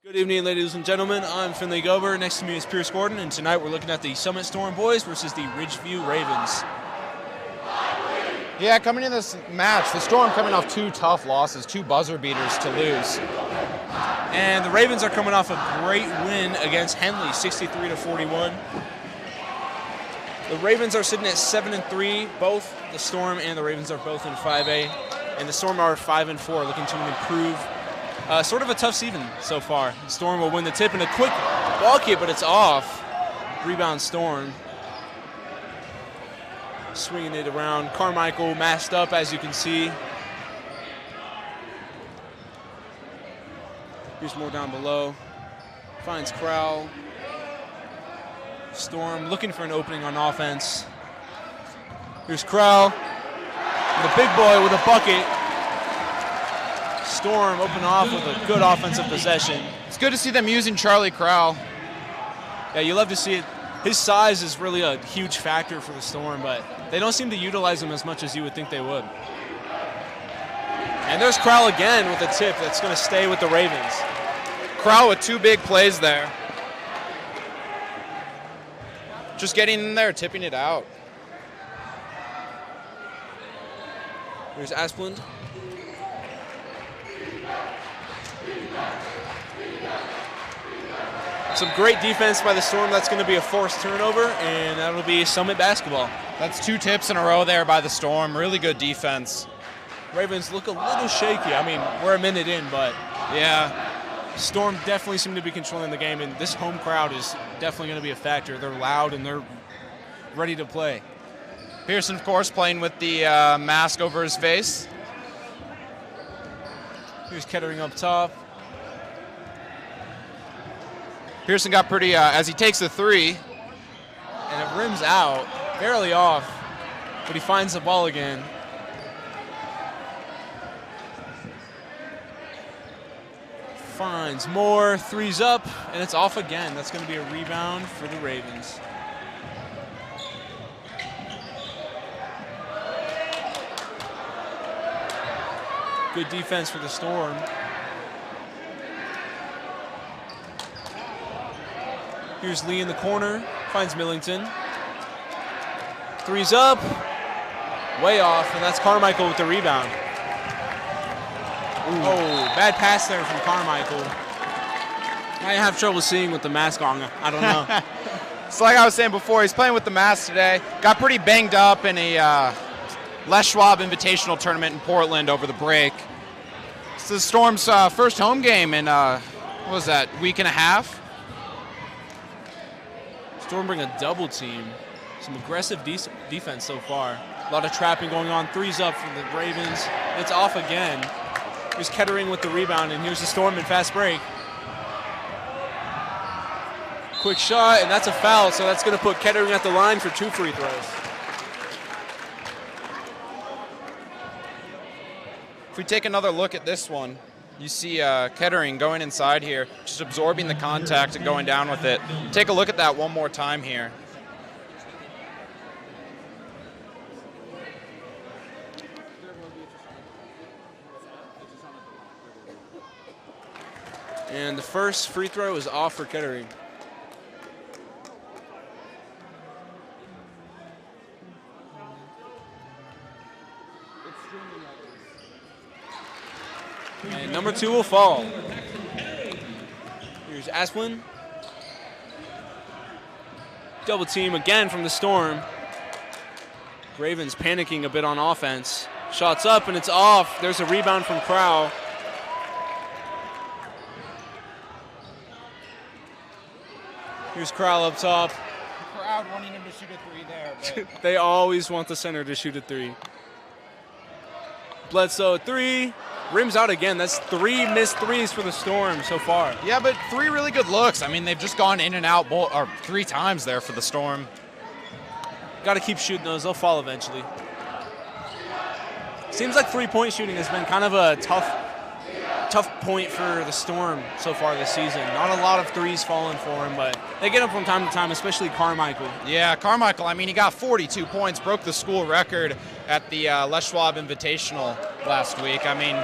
Good evening, ladies and gentlemen. I'm Finley Gober. Next to me is Pierce Gordon, and tonight we're looking at the Summit Storm boys versus the Ridgeview Ravens. Yeah, coming in this match, the Storm coming off two tough losses, two buzzer beaters to lose. And the Ravens are coming off a great win against Henley, 63-41. The Ravens are sitting at 7-3. Both the Storm and the Ravens are both in 5A, and the Storm are 5-4, looking to improve. Sort of a tough season so far. The Storm will win the tip in a quick ball kick, but it's off. Rebound Storm. Swinging it around. Carmichael masked up, as you can see. Here's more down below. Finds Crowell. Storm looking for an opening on offense. Here's Crowell. The big boy with a bucket. Storm open off with a good offensive possession. It's good to see them using Charlie Crowell. Yeah, you love to see it. His size is really a huge factor for the Storm, but they don't seem to utilize him as much as you would think they would. And there's Crowell again with a tip that's going to stay with the Ravens. Crowell with two big plays there. Just getting in there, tipping it out. Here's Asplund. Some great defense by the Storm. That's going to be a forced turnover, and that'll be Summit basketball. That's two tips in a row there by the Storm. Really good defense. Ravens look a little shaky. I mean, we're a minute in, but yeah. Storm definitely seem to be controlling the game, and this home crowd is definitely going to be a factor. They're loud, and they're ready to play. Pearson, of course, playing with the mask over his face. Here's Kettering up top. Pearson got pretty, as he takes the three. And it rims out, barely off, but he finds the ball again. Finds more, threes up, and it's off again. That's going to be a rebound for the Ravens. Good defense for the Storm. Here's Lee in the corner, finds Millington. Three's up, way off, and that's Carmichael with the rebound. Ooh. Oh, bad pass there from Carmichael. I have trouble seeing with the mask on, I don't know. So like I was saying before, he's playing with the mask today. Got pretty banged up in a Les Schwab Invitational tournament in Portland over the break. It's the Storm's first home game in, what was that, week and a half? Storm bring a double team. Some aggressive defense so far. A lot of trapping going on. Threes up for the Ravens. It's off again. Here's Kettering with the rebound, and here's the Storm in fast break. Quick shot, and that's a foul, so that's going to put Kettering at the line for 2 free throws. If we take another look at this one, you see Kettering going inside here, just absorbing the contact and going down with it. Take a look at that one more time here. And the first free throw is off for Kettering. And number 2 will fall. Here's Asplund. Double team again from the Storm. Ravens panicking a bit on offense. Shots up and it's off. There's a rebound from Crowell. Here's Crowell up top. The crowd wanting him to shoot a three there. But They always want the center to shoot a 3. Bledsoe 3. Rims out again. That's 3 missed threes for the Storm so far. yeah, but 3 really good looks. I mean, they've just gone in and out 3 times there for the Storm. Got to keep shooting those. They'll fall eventually. Seems like three-point shooting has been kind of a tough point for the Storm so far this season. Not a lot of threes falling for him, but they get them from time to time, especially Carmichael. Yeah, Carmichael, I mean, he got 42 points, broke the school record at the Les Schwab Invitational last week. I mean,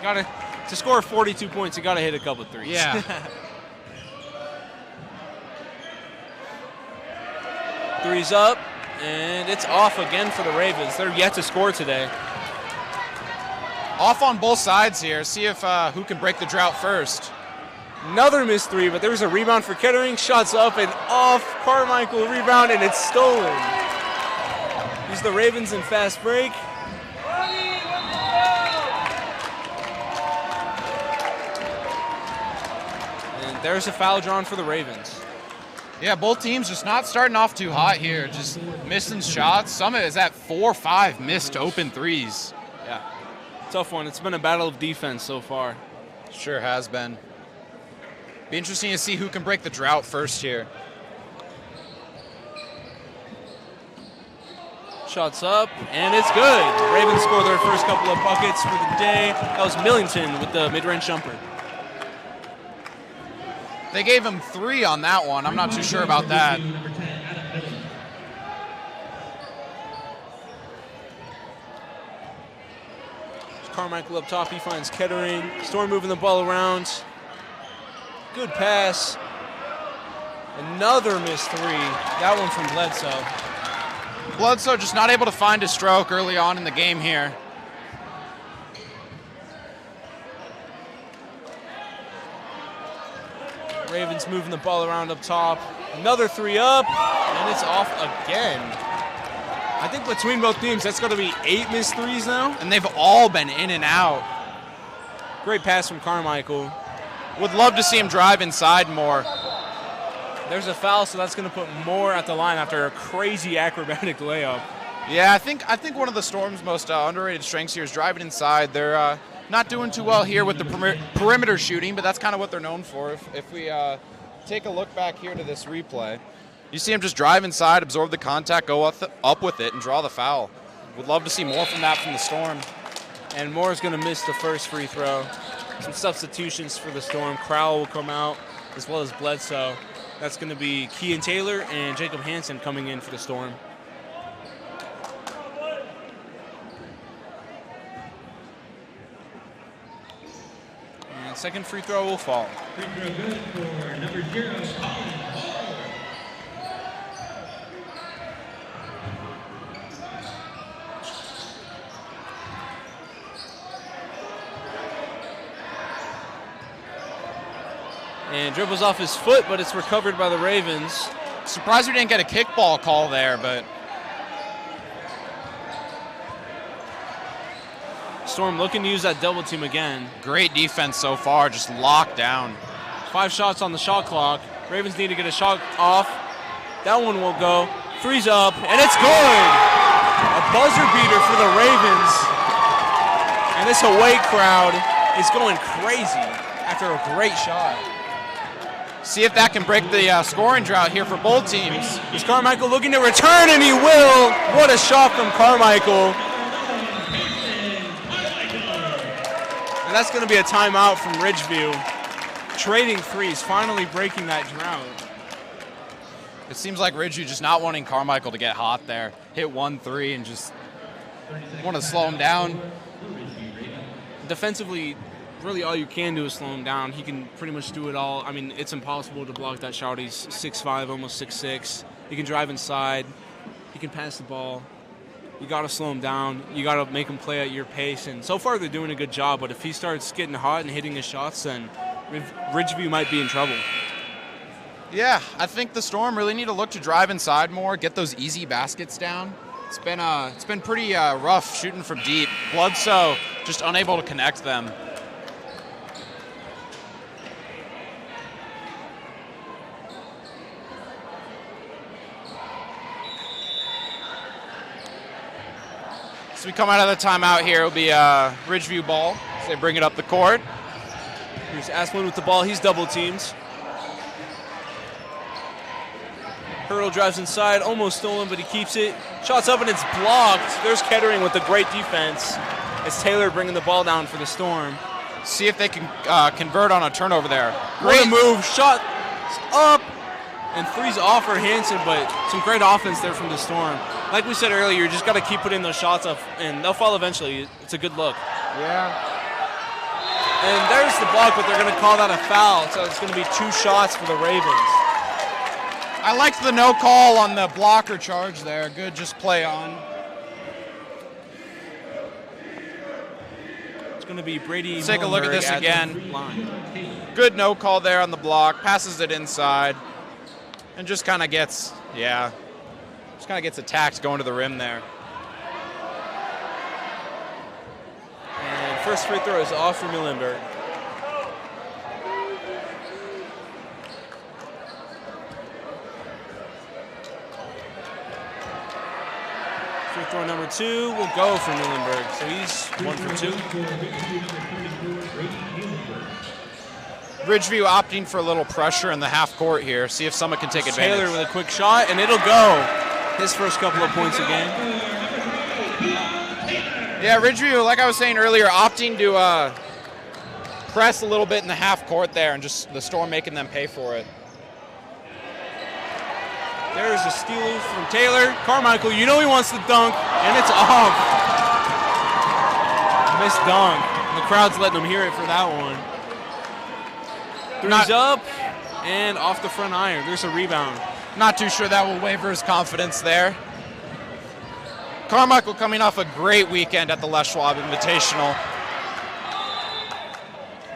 Got to To score 42 points, you got to hit a couple threes. Yeah. Three's up, and it's off again for the Ravens. They're yet to score today. Off on both sides here. See if who can break the drought first. Another missed three, but there's a rebound for Kettering. Shots up and off. Carmichael rebound, and it's stolen. Use the Ravens in fast break. And there's a foul drawn for the Ravens. Yeah, both teams just not starting off too hot here. Just missing shots. Some of it is at 4 or 5 missed open threes. Yeah, tough one. It's been a battle of defense so far. Sure has been. Be interesting to see who can break the drought first here. Shots up, and it's good. The Ravens score their first couple of buckets for the day. That was Millington with the mid-range jumper. They gave him 3 on that one. I'm not too sure about that. Carmichael up top, he finds Kettering. Storm moving the ball around. Good pass. Another missed three. That one from Bledsoe. Bledsoe just not able to find a stroke early on in the game here. Ravens moving the ball around up top. Another three up, and it's off again. I think between both teams, that's going to be 8 missed threes now. And they've all been in and out. Great pass from Carmichael. Would love to see him drive inside more. There's a foul, so that's going to put Moore at the line after a crazy acrobatic layup. Yeah, I think one of the Storm's most underrated strengths here is driving inside. They're not doing too well here with the perimeter shooting, but that's kind of what they're known for. If we take a look back here to this replay, you see him just drive inside, absorb the contact, go up with it, and draw the foul. Would love to see more from that from the Storm. And Moore's going to miss the first free throw. Some substitutions for the Storm. Crowell will come out, as well as Bledsoe. That's going to be Kean Taylor and Jacob Hansen coming in for the Storm. And second free throw will fall. Free throw good for number 0, Colin. And dribbles off his foot, but it's recovered by the Ravens. Surprised we didn't get a kickball call there, but Storm looking to use that double team again. great defense so far, just locked down. 5 shots on the shot clock. Ravens need to get a shot off. That one will go. Three's up, and it's good. A buzzer beater for the Ravens. And this away crowd is going crazy after a great shot. See if that can break the scoring drought here for both teams. Is Carmichael looking to return, and he will. What a shot from Carmichael. And that's going to be a timeout from Ridgeview. Trading threes, finally breaking that drought. It seems like Ridgeview just not wanting Carmichael to get hot there. Hit 1 3 and just want to slow him down. Defensively, really all you can do is slow him down. He can pretty much do it all. I mean, it's impossible to block that shot. He's 6'5", almost 6'6". He can drive inside. He can pass the ball. You got to slow him down. You got to make him play at your pace. And so far, they're doing a good job. But if he starts getting hot and hitting his shots, then Ridgeview might be in trouble. Yeah, I think the Storm really need to look to drive inside more, get those easy baskets down. It's been pretty rough shooting from deep. Bledsoe just unable to connect them. So we come out of the timeout here. It'll be Ridgeview ball. So they bring it up the court. Here's Asplin with the ball. He's double teamed. Hurdle drives inside, almost stolen, but he keeps it. Shots up and it's blocked. There's Kettering with the great defense. It's Taylor bringing the ball down for the Storm. See if they can convert on a turnover there. Great move. Shot up. And three's off for Hansen, but some great offense there from the Storm. Like we said earlier, you just got to keep putting those shots up, and they'll fall eventually. It's a good look. Yeah. And there's the block, but they're going to call that a foul, so it's going to be 2 shots for the Ravens. I liked the no call on the blocker charge there. Good, just play on. It's going to be Brady. Let's take a look at this again. Line. Good no call there on the block. Passes it inside, and just kind of gets, just kind of gets attacked going to the rim there. And first free throw is off for Muhlenberg. Free throw number 2 will go for Muhlenberg, so he's 1 for 2. Ridgeview opting for a little pressure in the half court here. See if someone can take advantage. Taylor with a quick shot, and it'll go. His first couple of points again. Yeah, Ridgeview, like I was saying earlier, opting to press a little bit in the half court there, and just the Storm making them pay for it. There's a steal from Taylor. Carmichael, you know he wants to dunk, and it's off. Missed dunk. The crowd's letting him hear it for that one. Three's up and off the front iron. There's a rebound. Not too sure that will waver his confidence there. Carmichael coming off a great weekend at the Les Schwab Invitational.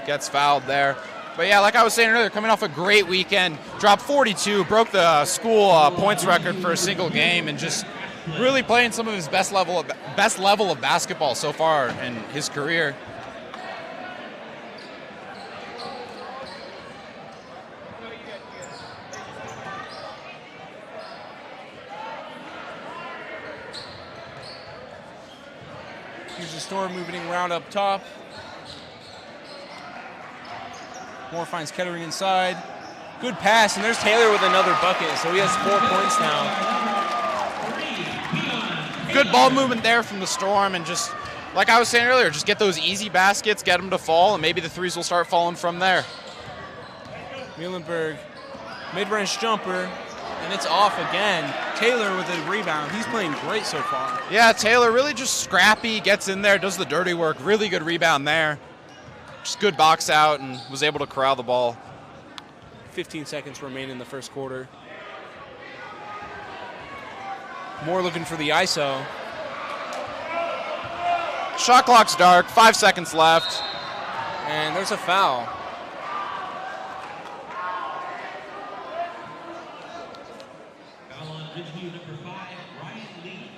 Gets fouled there. But yeah, like I was saying earlier, coming off a great weekend, dropped 42, broke the school points record for a single game, and just really playing some of his best level of basketball so far in his career. Here's the Storm moving around up top. Moore finds Kettering inside. Good pass, and there's Taylor with another bucket, so he has 4 points now. Good ball movement there from the Storm, and just, like I was saying earlier, just get those easy baskets, get them to fall, and maybe the threes will start falling from there. Muhlenberg, mid-range jumper, and it's off again. Taylor with a rebound. He's playing great so far. Yeah, Taylor really just scrappy, gets in there, does the dirty work. Really good rebound there. Just good box out and was able to corral the ball. 15 seconds remain in the first quarter. Moore looking for the ISO. Shot clock's dark, 5 seconds left. And there's a foul. Foul on Ridgeview, number 5, Ryan Lee.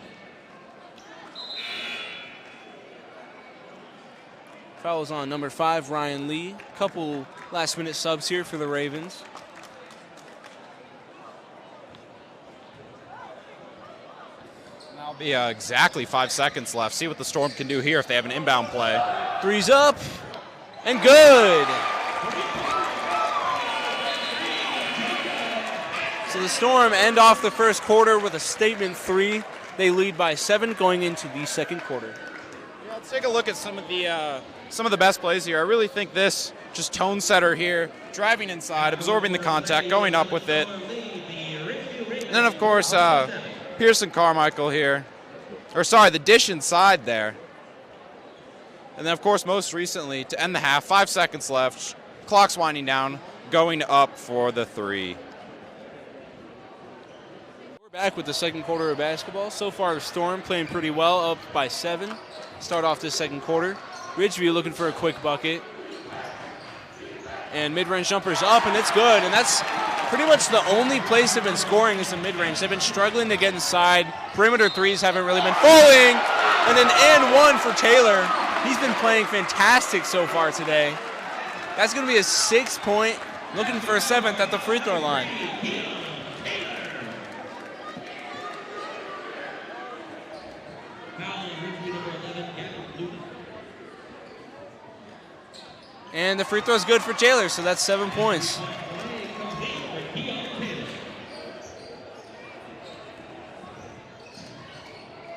Foul is on number 5, Ryan Lee. Couple last-minute subs here for the Ravens. That'll be exactly 5 seconds left. See what the Storm can do here if they have an inbound play. Three's up, and good. So the Storm end off the first quarter with a statement 3. They lead by 7 going into the second quarter. Yeah, let's take a look at some of the best plays here. I really think this just tone setter here, driving inside, absorbing the contact, going up with it. And then, of course, Pearson Carmichael here. The dish inside there. And then, of course, most recently, to end the half, 5 seconds left, clock's winding down, going up for the 3. We're back with the second quarter of basketball. So far, the Storm playing pretty well, up by 7. Start off this second quarter. Ridgeview looking for a quick bucket. And mid-range jumper's up, and it's good. And that's pretty much the only place they've been scoring is the mid-range. They've been struggling to get inside. Perimeter threes haven't really been falling. And then and 1 for Taylor. He's been playing fantastic so far today. That's going to be a 6-point, looking for a 7th at the free throw line. And the free throw is good for Taylor, so that's 7 points.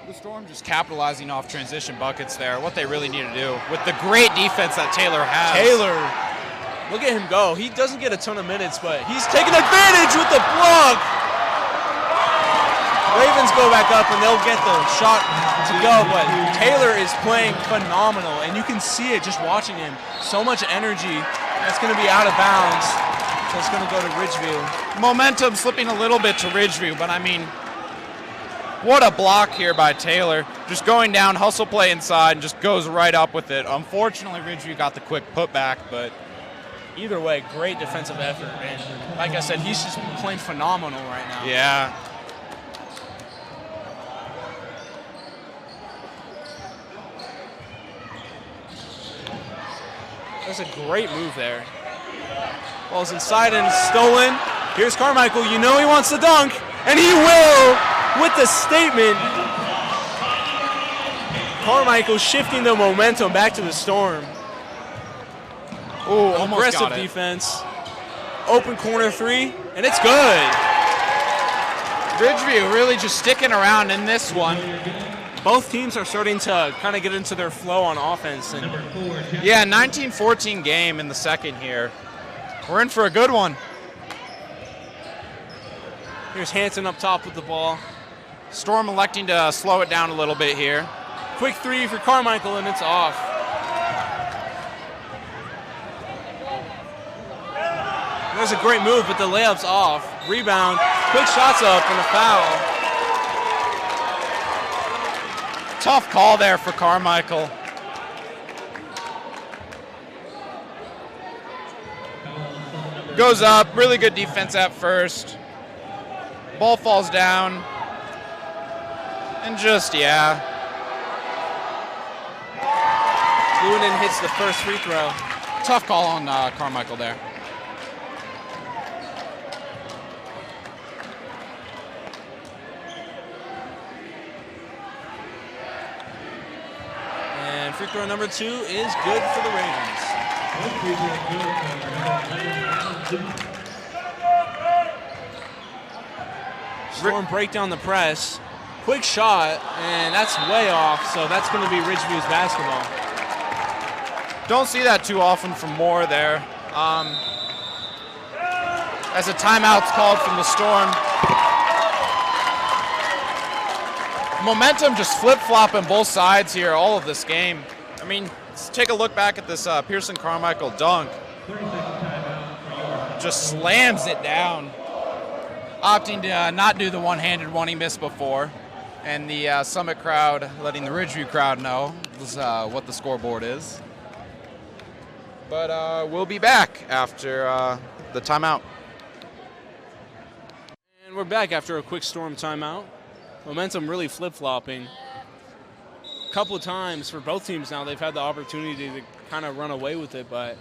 The Storm just capitalizing off transition buckets there, what they really need to do with the great defense that Taylor has. Taylor, look at him go. He doesn't get a ton of minutes, but he's taking advantage with the block. Ravens go back up and they'll get the shot to go, but Taylor is playing phenomenal, and you can see it just watching him. So much energy. That's going to be out of bounds, so it's going to go to Ridgeview. Momentum slipping a little bit to Ridgeview, but I mean, what a block here by Taylor. Just going down, hustle play inside, and just goes right up with it. Unfortunately, Ridgeview got the quick putback, but either way, great defensive effort, man. Like I said, he's just playing phenomenal right now. yeah. That's a great move there. Ball's inside and stolen. Here's Carmichael. You know he wants to dunk, and he will with the statement. Carmichael shifting the momentum back to the Storm. Ooh, almost aggressive got it. defense. Open corner three, and it's good. Ridgeview really just sticking around in this one. Both teams are starting to kind of get into their flow on offense. And yeah, 19-14 game in the second here. We're in for a good one. here's Hanson up top with the ball. Storm electing to slow it down a little bit here. Quick three for Carmichael, and it's off. There's a great move, but the layup's off. Rebound, quick shots up, and a foul. Tough call there for Carmichael. Goes up, really good defense at first. Ball falls down. And just, yeah. Lewinen hits the first free throw. Tough call on Carmichael there. And free throw number 2 is good for the Ravens. Storm break down the press. Quick shot, and that's way off, so that's going to be Ridgeview's basketball. Don't see that too often from Moore there. As a timeout's called from the Storm. Momentum just flip-flopping both sides here all of this game. I mean, let's take a look back at this Pearson Carmichael dunk. Just slams it down. Opting to not do the one-handed one he missed before. And the Summit crowd letting the Ridgeview crowd know what the scoreboard is. But we'll be back after the timeout. And we're back after a quick Storm timeout. Momentum really flip-flopping. A couple of times for both teams now, they've had the opportunity to kind of run away with it, but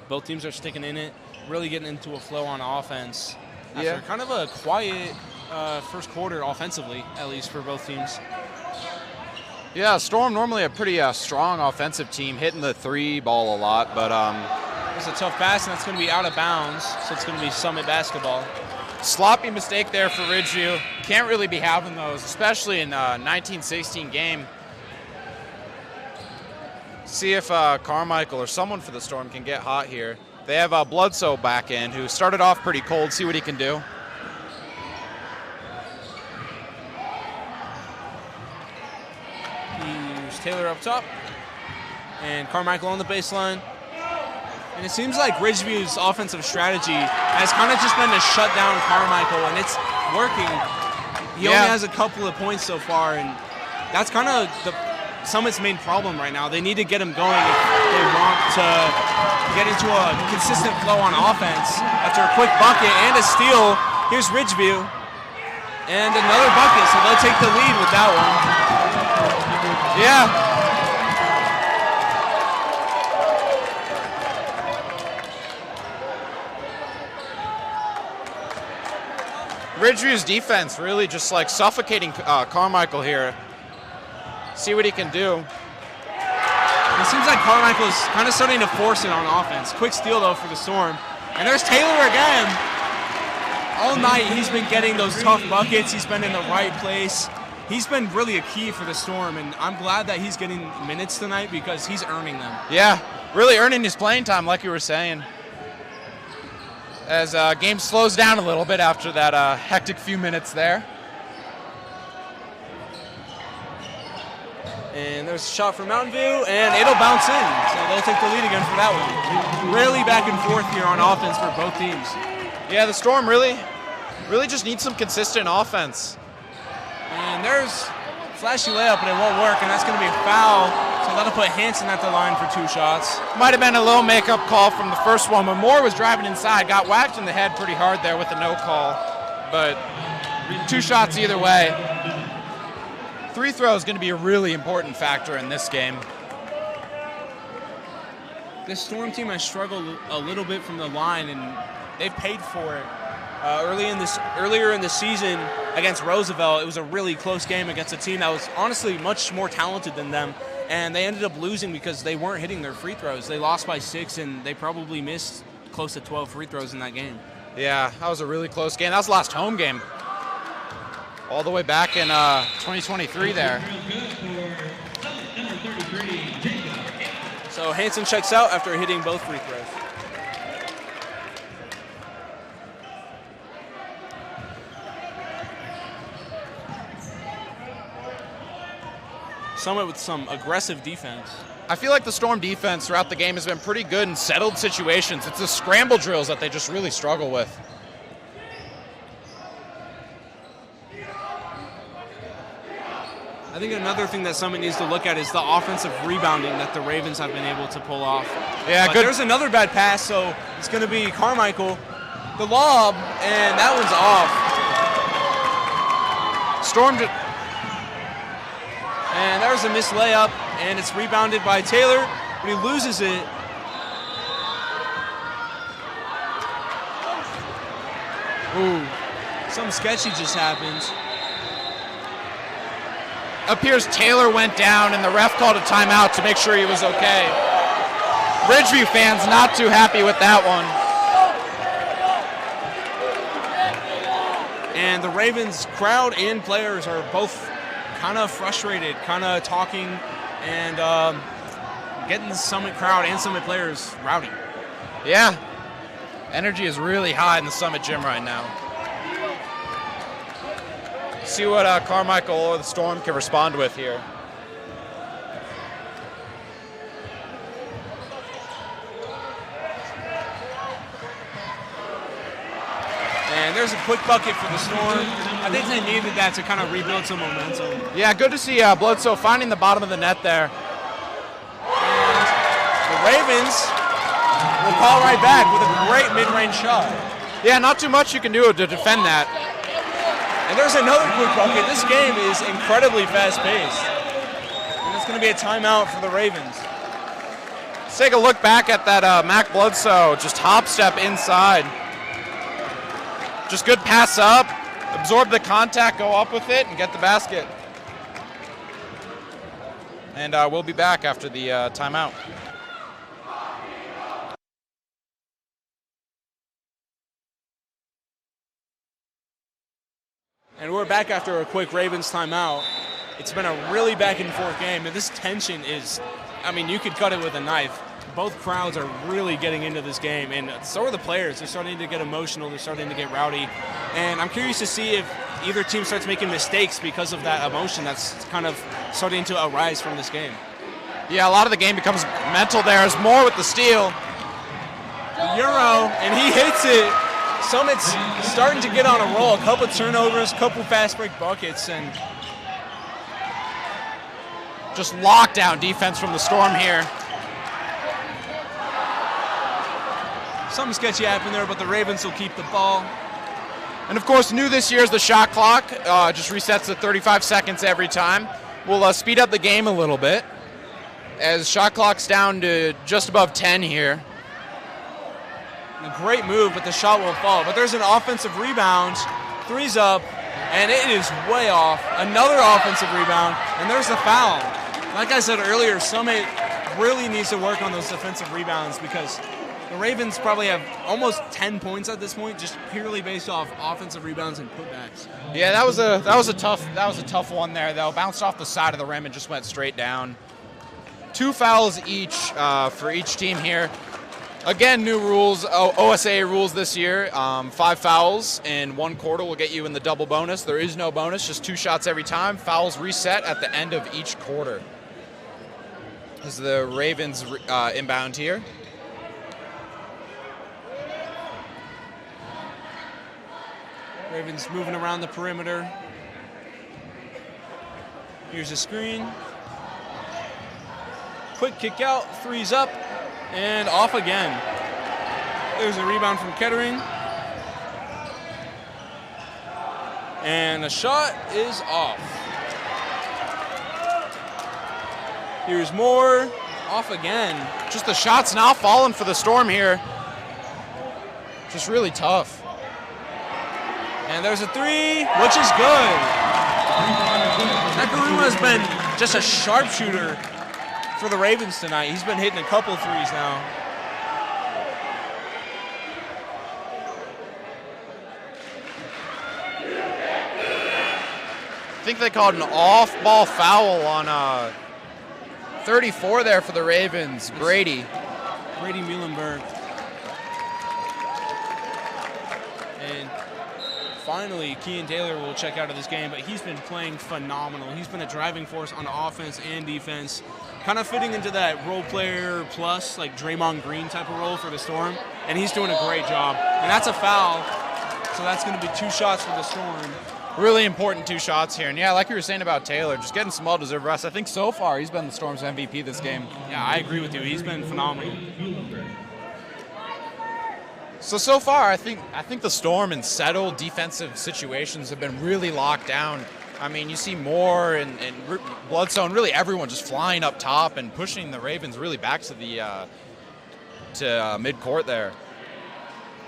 both teams are sticking in it, really getting into a flow on offense. After kind of a quiet first quarter offensively, at least for both teams. Yeah, Storm normally a pretty strong offensive team, hitting the three ball a lot, but it's a tough pass, and that's going to be out of bounds, so it's going to be Summit basketball. Sloppy mistake there for Ridgeview. Can't really be having those, especially in a 19-16 game. See if Carmichael or someone for the Storm can get hot here. They have Bledsoe back in, who started off pretty cold. See what he can do. Here's Taylor up top, and Carmichael on the baseline. And it seems like Ridgeview's offensive strategy has kind of just been to shut down Carmichael, and it's working. He only has a couple of points so far, and that's kind of the Summit's main problem right now. They need to get him going if they want to get into a consistent flow on offense. After a quick bucket and a steal, here's Ridgeview. And another bucket, so they'll take the lead with that one. Yeah. Ridgeview's defense really just like suffocating Carmichael here. See what he can do. It seems like Carmichael's kind of starting to force it on offense. Quick steal, though, for the Storm. And there's Taylor again. All night he's been getting those tough buckets. He's been in the right place. He's been really a key for the Storm, and I'm glad that he's getting minutes tonight because he's earning them. Yeah, really earning his playing time, like you were saying. As game slows down a little bit after that hectic few minutes there. And there's a shot from Mountain View, and it'll bounce in. So they'll take the lead again for that one. Rarely back and forth here on offense for both teams. Yeah, the Storm really just needs some consistent offense. And there's a flashy layup, but it won't work, and that's going to be a foul. So that'll put Hanson at the line for 2 shots. Might have been a little makeup call from the first one, but Moore was driving inside, got whacked in the head pretty hard there with the no call. But 2 shots either way. Free throw is going to be a really important factor in this game. This Storm team has struggled a little bit from the line, and they've paid for it. Earlier in the season against Roosevelt, it was a really close game against a team that was honestly much more talented than them, and they ended up losing because they weren't hitting their free throws. They lost by 6, and they probably missed close to 12 free throws in that game. Yeah, that was a really close game. That was the last home game. All the way back in 2023 there. So Hanson checks out after hitting both free throws. Summit with some aggressive defense. I feel like the Storm defense throughout the game has been pretty good in settled situations. It's the scramble drills that they just really struggle with. I think another thing that Summit needs to look at is the offensive rebounding that the Ravens have been able to pull off. Yeah, but good. There's another bad pass, so it's going to be Carmichael. The lob, and that one's off. Storm. And there's a missed layup, and it's rebounded by Taylor, but he loses it. Ooh, something sketchy just happened. Appears Taylor went down, and the ref called a timeout to make sure he was okay. Ridgeview fans not too happy with that one. And the Ravens crowd and players are both kind of frustrated, kind of talking, and getting the Summit crowd and Summit players rowdy. Yeah, energy is really high in the Summit gym right now. See what Carmichael or the Storm can respond with here. And there's a quick bucket for the Storm. I think they needed that to kind of rebuild some momentum. Yeah, good to see Bledsoe finding the bottom of the net there. And the Ravens will call right back with a great mid-range shot. Yeah, not too much you can do to defend that. And there's another quick bucket. This game is incredibly fast-paced. And it's going to be a timeout for the Ravens. Let's take a look back at that Mac Bledsoe, just hop step inside. Just good pass up, absorb the contact, go up with it, and get the basket. And we'll be back after the timeout. And we're back after a quick Ravens timeout. It's been a really back and forth game, and this tension is, I mean, you could cut it with a knife. Both crowds are really getting into this game, and so are the players. They're starting to get emotional. They're starting to get rowdy. And I'm curious to see if either team starts making mistakes because of that emotion that's kind of starting to arise from this game. Yeah, a lot of the game becomes mental there. As Moore with the steal. Euro, and he hits it. Summit's starting to get on a roll. A couple turnovers, a couple fast break buckets, and just lockdown defense from the Storm here. Something sketchy happened there, but the Ravens will keep the ball. And of course, new this year is the shot clock. Just resets at 35 seconds every time. We'll speed up the game a little bit as shot clock's down to just above 10 here. A great move, but the shot won't fall. But there's an offensive rebound. Three's up, and it is way off. Another offensive rebound, and there's the foul. Like I said earlier, Summit really needs to work on those defensive rebounds because the Ravens probably have almost 10 points at this point, just purely based off offensive rebounds and putbacks. Yeah, that was a tough one there though. Bounced off the side of the rim and just went straight down. 2 fouls each for each team here. Again, new rules, OSAA rules this year. 5 fouls in 1 quarter will get you in the double bonus. There is no bonus, just 2 shots every time. Fouls reset at the end of each quarter. As the Ravens inbound here. Ravens moving around the perimeter. Here's a screen. Quick kick out, three's up, and off again. There's a rebound from Kettering. And a shot is off. Here's more, off again. Just the shots now falling for the Storm here. Just really tough. And there's a three, which is good. Nakaruma has been just a sharpshooter for the Ravens tonight. He's been hitting a couple threes now. I think they called an off-ball foul on 34 there for the Ravens. Brady Muhlenberg. And finally, Kean Taylor will check out of this game, but he's been playing phenomenal. He's been a driving force on offense and defense, kind of fitting into that role player plus, like Draymond Green type of role for the Storm, and he's doing a great job. And that's a foul, so that's going to be 2 shots for the Storm. Really important 2 shots here. And yeah, like you were saying about Taylor, just getting some well-deserved rest. I think so far he's been the Storm's MVP this game. Yeah, I agree with you. He's been phenomenal. So far, I think the Storm in settled defensive situations have been really locked down. I mean, you see Moore and Bloodstone, really everyone just flying up top and pushing the Ravens really back to the midcourt there.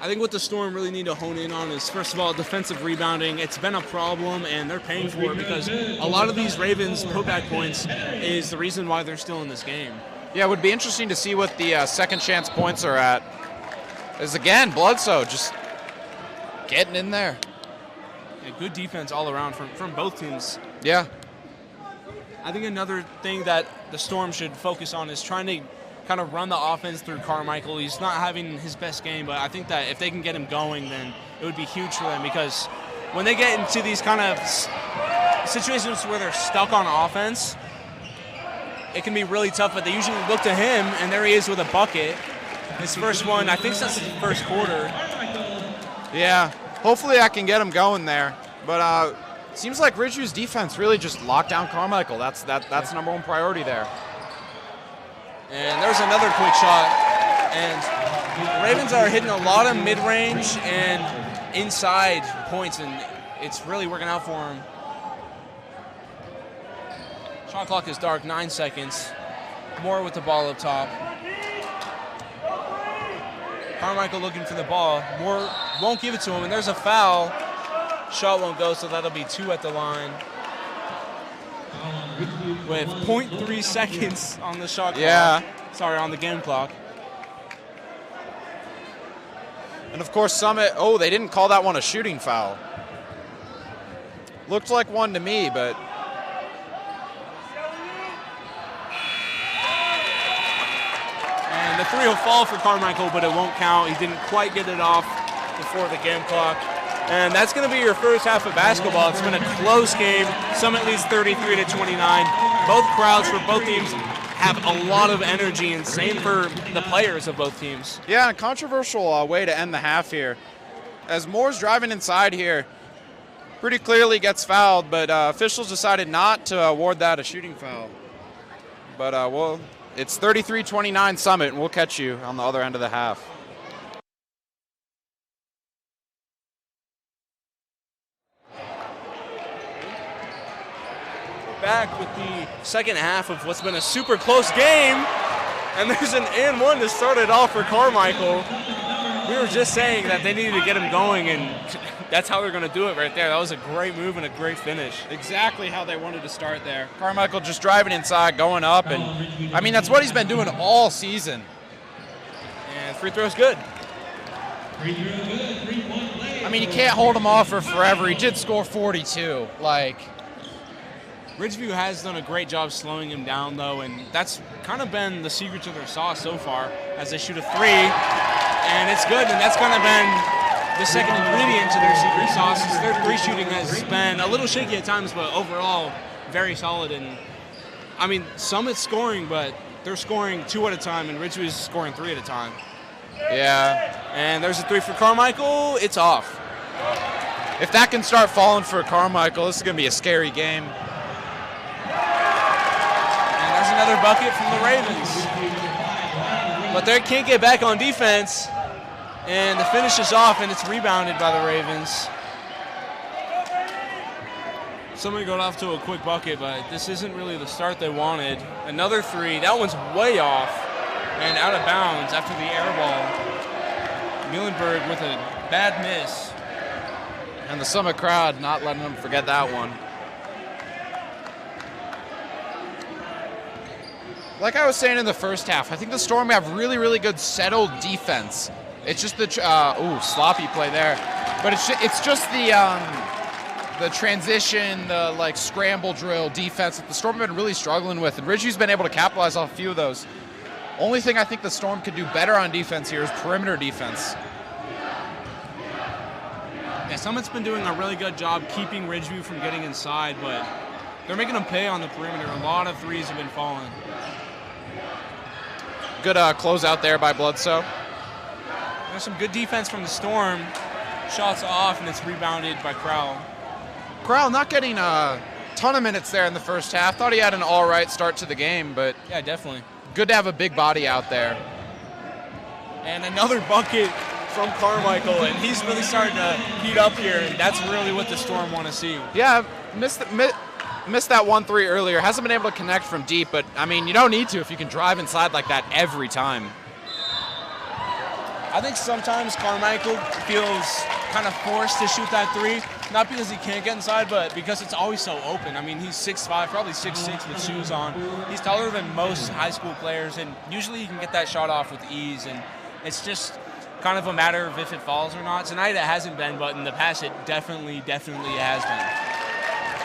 I think what the Storm really need to hone in on is, first of all, defensive rebounding. It's been a problem, and they're paying for it because a lot of these Ravens putback points is the reason why they're still in this game. Yeah, it would be interesting to see what the second chance points are at. As again, Bledsoe just getting in there. Yeah, good defense all around from both teams. Yeah. I think another thing that the Storm should focus on is trying to kind of run the offense through Carmichael. He's not having his best game, but I think that if they can get him going, then it would be huge for them, because when they get into these kind of situations where they're stuck on offense, it can be really tough, but they usually look to him, and there he is with a bucket. His first one, I think since the first quarter. Yeah, hopefully I can get him going there. But seems like Ridgeview's defense really just locked down Carmichael. That's the number one priority there. And there's another quick shot. And the Ravens are hitting a lot of mid-range and inside points, and it's really working out for them. Shot clock is dark, 9 seconds. Moore with the ball up top. Carmichael looking for the ball. Moore won't give it to him, and there's a foul. Shot won't go, so that'll be 2 at the line. With 0.3 seconds on the shot clock. Yeah. Sorry, on the game clock. And of course, Summit, they didn't call that one a shooting foul. Looked like one to me, but. And the 3 will fall for Carmichael, but it won't count. He didn't quite get it off before the game clock. And that's going to be your first half of basketball. It's been a close game. Summit leads 33-29. Both crowds for both teams have a lot of energy, and same for the players of both teams. Yeah, a controversial way to end the half here. As Moore's driving inside here, pretty clearly gets fouled, but officials decided not to award that a shooting foul. But, it's 33-29 Summit, and we'll catch you on the other end of the half. Back with the second half of what's been a super close game, and there's an and one to start it off for Carmichael. We were just saying that they needed to get him going, and that's how they're going to do it right there. That was a great move and a great finish. Exactly how they wanted to start there. Carmichael just driving inside, going up, and I mean, that's what he's been doing all season. And free throw's good. I mean, you can't hold him off for forever. He did score 42. Ridgeview has done a great job slowing him down, though, and that's kind of been the secret to their sauce so far, as they shoot a 3, and it's good, and that's kind of been the second ingredient to their secret sauce. Their 3 shooting has been a little shaky at times, but overall very solid. And I mean, Summit's scoring, but they're scoring 2 at a time, and Ridgeview is scoring 3 at a time. Yeah. And there's a 3 for Carmichael. It's off. If that can start falling for Carmichael, this is going to be a scary game. And there's another bucket from the Ravens. But they can't get back on defense. And the finish is off, and it's rebounded by the Ravens. Somebody got off to a quick bucket, but this isn't really the start they wanted. Another 3. That one's way off and out of bounds after the air ball. Muhlenberg with a bad miss. And the Summit crowd not letting them forget that one. Like I was saying in the first half, I think the Storm have really, really good settled defense. It's just the sloppy play there, but it's just the transition, the like scramble drill defense that the Storm have been really struggling with, and Ridgeview's been able to capitalize on a few of those. Only thing I think the Storm could do better on defense here is perimeter defense. Yeah, Summit's been doing a really good job keeping Ridgeview from getting inside, but they're making them pay on the perimeter. A lot of 3s have been falling. Good closeout there by Bledsoe. There's some good defense from the Storm. Shots off, and it's rebounded by Crowell. Crowell not getting a ton of minutes there in the first half. Thought he had an all right start to the game, but yeah, definitely. Good to have a big body out there. And another bucket from Carmichael, and he's really starting to heat up here, and that's really what the Storm want to see. Yeah, missed that 1-3 earlier. Hasn't been able to connect from deep, but, I mean, you don't need to if you can drive inside like that every time. I think sometimes Carmichael feels kind of forced to shoot that 3, not because he can't get inside, but because it's always so open. I mean, he's 6'5", probably 6'6" with shoes on. He's taller than most high school players, and usually he can get that shot off with ease, and it's just kind of a matter of if it falls or not. Tonight it hasn't been, but in the past it definitely has been.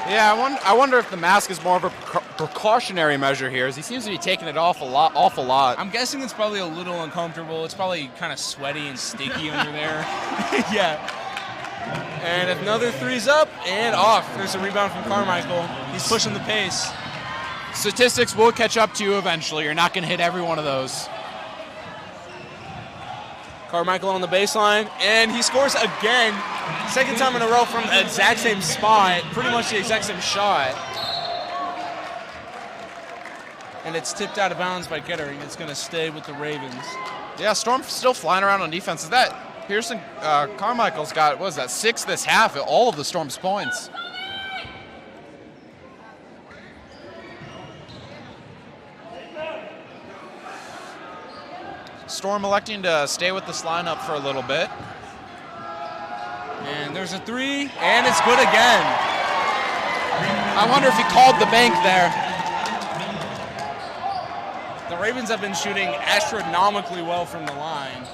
Yeah, I wonder if the mask is more of a precautionary measure here, as he seems to be taking it off awful lot. I'm guessing it's probably a little uncomfortable. It's probably kind of sweaty and sticky under there. Yeah. And another 3's up and off. There's a rebound from Carmichael. He's pushing the pace. Statistics will catch up to you eventually. You're not going to hit every one of those. Carmichael on the baseline, and he scores again. Second time in a row from the exact same spot, pretty much the exact same shot. And it's tipped out of bounds by Kettering. It's going to stay with the Ravens. Yeah, Storm still flying around on defense. Is that Pearson? Carmichael's got, what is that, 6 this half at all of the Storm's points. Storm electing to stay with this lineup for a little bit. And there's a 3, and it's good again. I wonder if he called the bank there. The Ravens have been shooting astronomically well from the line,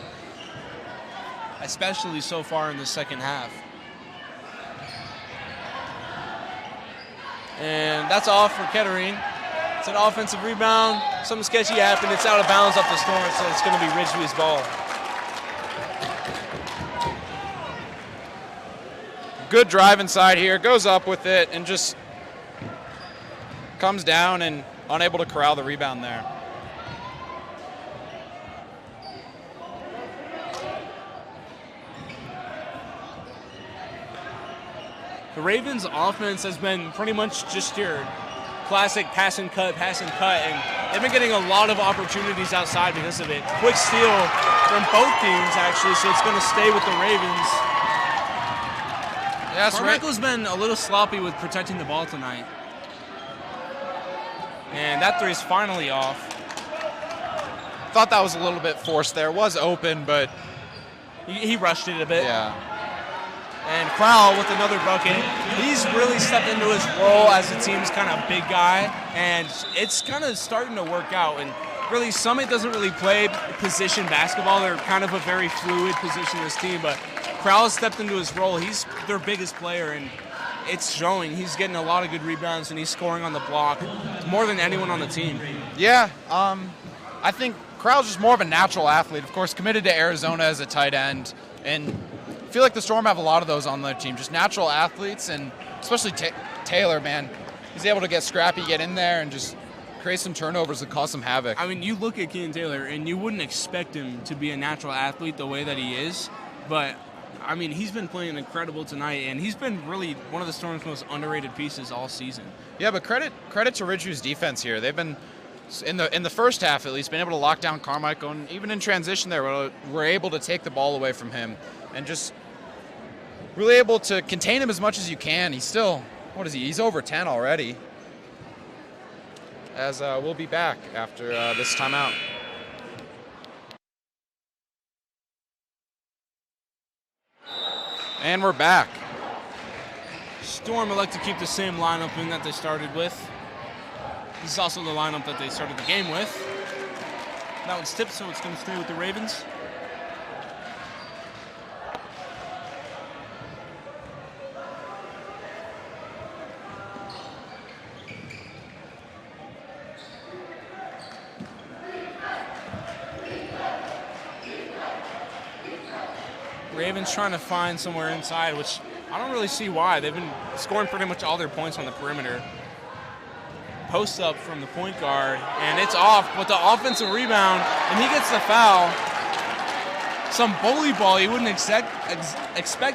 especially so far in the second half. And that's off for Kettering. It's an offensive rebound. Something sketchy happened. It's out of bounds off the Storm, so it's going to be Ridgeview's ball. Good drive inside here. Goes up with it and just comes down and unable to corral the rebound there. The Ravens' offense has been pretty much just your classic pass and cut, and they've been getting a lot of opportunities outside because of it. Quick steal from both teams, actually, so it's going to stay with the Ravens. Yes, Carmichael's been a little sloppy with protecting the ball tonight. And that 3 is finally off. Thought that was a little bit forced there. Was open, but he rushed it a bit. Yeah. And Crowell with another bucket. He's really stepped into his role as the team's kind of big guy, and it's kind of starting to work out. And really, Summit doesn't really play position basketball. They're kind of a very fluid position, this team, but Crowell stepped into his role. He's their biggest player, and it's showing. He's getting a lot of good rebounds, and he's scoring on the block more than anyone on the team. Yeah, I think Crowell's just more of a natural athlete. Of course, committed to Arizona as a tight end, and I feel like the Storm have a lot of those on their team, just natural athletes, and especially Taylor, man. He's able to get scrappy, get in there, and just create some turnovers and cause some havoc. I mean, you look at Keon Taylor, and you wouldn't expect him to be a natural athlete the way that he is, but I mean, he's been playing incredible tonight, and he's been really one of the Storm's most underrated pieces all season. Yeah, but credit to Ridgeview's defense here. They've been in the first half at least been able to lock down Carmichael, and even in transition there, we're able to take the ball away from him and just really able to contain him as much as you can. He's still, what is he? He's over 10 already. As we'll be back after this timeout. And we're back. Storm would like to keep the same lineup in that they started with. This is also the lineup that they started the game with. That one's tipped, so it's going to stay with the Ravens. Ravens trying to find somewhere inside, which I don't really see why. They've been scoring pretty much all their points on the perimeter. Post up from the point guard, and it's off, but the offensive rebound, and he gets the foul. Some bully ball. You wouldn't expect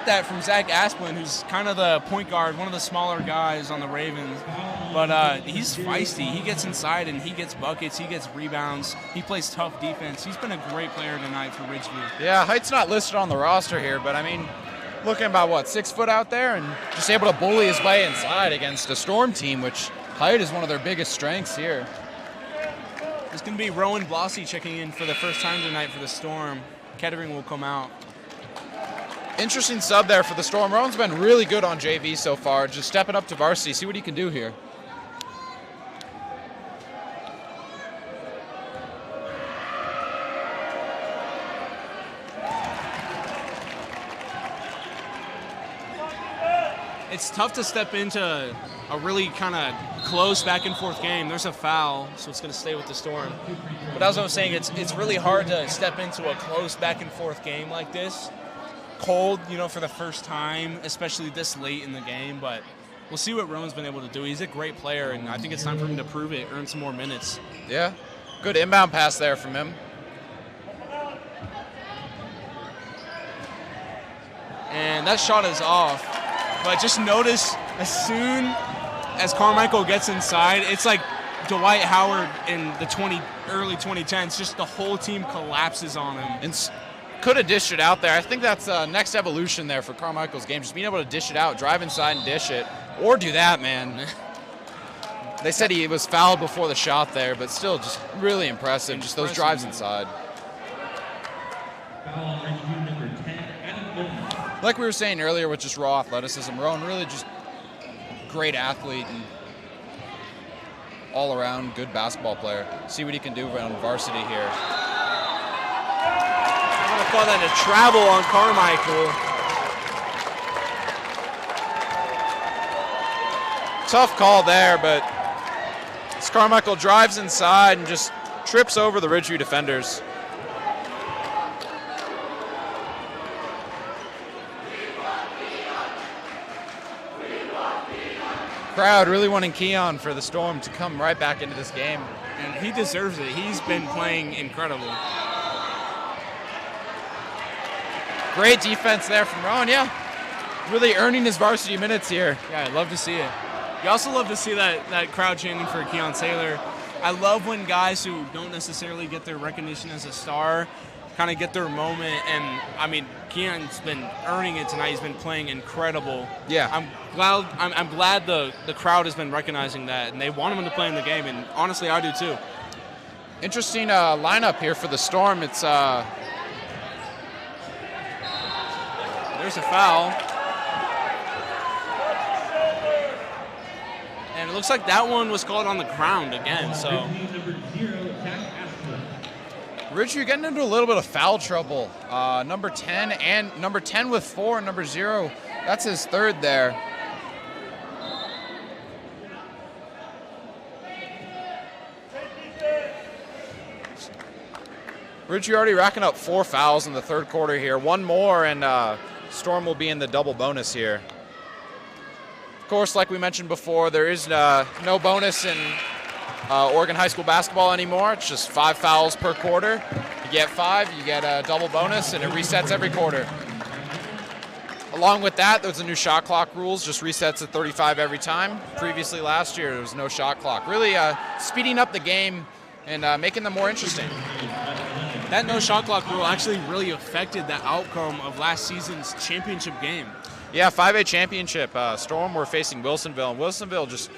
that from Zach Asplin, who's kind of the point guard, one of the smaller guys on the Ravens. But he's feisty. He gets inside, and he gets buckets. He gets rebounds. He plays tough defense. He's been a great player tonight for Ridgeview. Yeah, height's not listed on the roster here, but I mean, looking about, what, 6 foot out there, and just able to bully his way inside against a Storm team, which height is one of their biggest strengths here. It's going to be Rowan Blossy checking in for the first time tonight for the Storm. Kettering will come out. Interesting sub there for the Storm. Rowan's been really good on JV so far, just stepping up to varsity. See what he can do here. It's tough to step into a really kind of close back and forth game. There's a foul, so it's going to stay with the Storm. But as I was saying, it's really hard to step into a close back and forth game like this. Cold, for the first time, especially this late in the game. But we'll see what Rowan's been able to do. He's a great player, and I think it's time for him to prove it, earn some more minutes. Yeah, good inbound pass there from him. And that shot is off. But just notice, as soon as Carmichael gets inside, it's like Dwight Howard in the early 2010s. Just the whole team collapses on him. And could have dished it out there. I think that's next evolution there for Carmichael's game. Just being able to dish it out, drive inside and dish it. Or do that, man. They said he was fouled before the shot there, but still just really impressive. Just those drives inside. Foul on Ridgeview, number 10, Adam Golden. Like we were saying earlier with just raw athleticism, Rowan really just great athlete and all-around good basketball player. See what he can do on varsity here. I'm going to call that a travel on Carmichael. Tough call there, but as Carmichael drives inside and just trips over the Ridgeview defenders. Crowd really wanting Keon for the Storm to come right back into this game. And he deserves it. He's been playing incredible. Great defense there from Rowan, yeah. Really earning his varsity minutes here. Yeah, I'd love to see it. You also love to see that crowd chanting for Keon Taylor. I love when guys who don't necessarily get their recognition as a star kind of get their moment, and I mean, Keon's been earning it tonight. He's been playing incredible. Yeah. I'm glad the crowd has been recognizing that, and they want him to play in the game, and honestly, I do too. Interesting lineup here for the Storm. It's there's a foul. And it looks like that one was called on the ground again, so. Ridgeview getting into a little bit of foul trouble. Number 10 with 4, and number 0, that's his third there. Ridgeview already racking up 4 fouls in the third quarter here. One more, and Storm will be in the double bonus here. Of course, like we mentioned before, there is no bonus in Oregon high school basketball anymore. It's just 5 fouls per quarter. You get 5, you get a double bonus, and it resets every quarter. Along with that, there's a new shot clock rules, just resets at 35 every time. Previously last year, there was no shot clock. Really speeding up the game and making them more interesting. That no shot clock rule actually really affected the outcome of last season's championship game. Yeah, 5A championship. Storm were facing Wilsonville, and Wilsonville just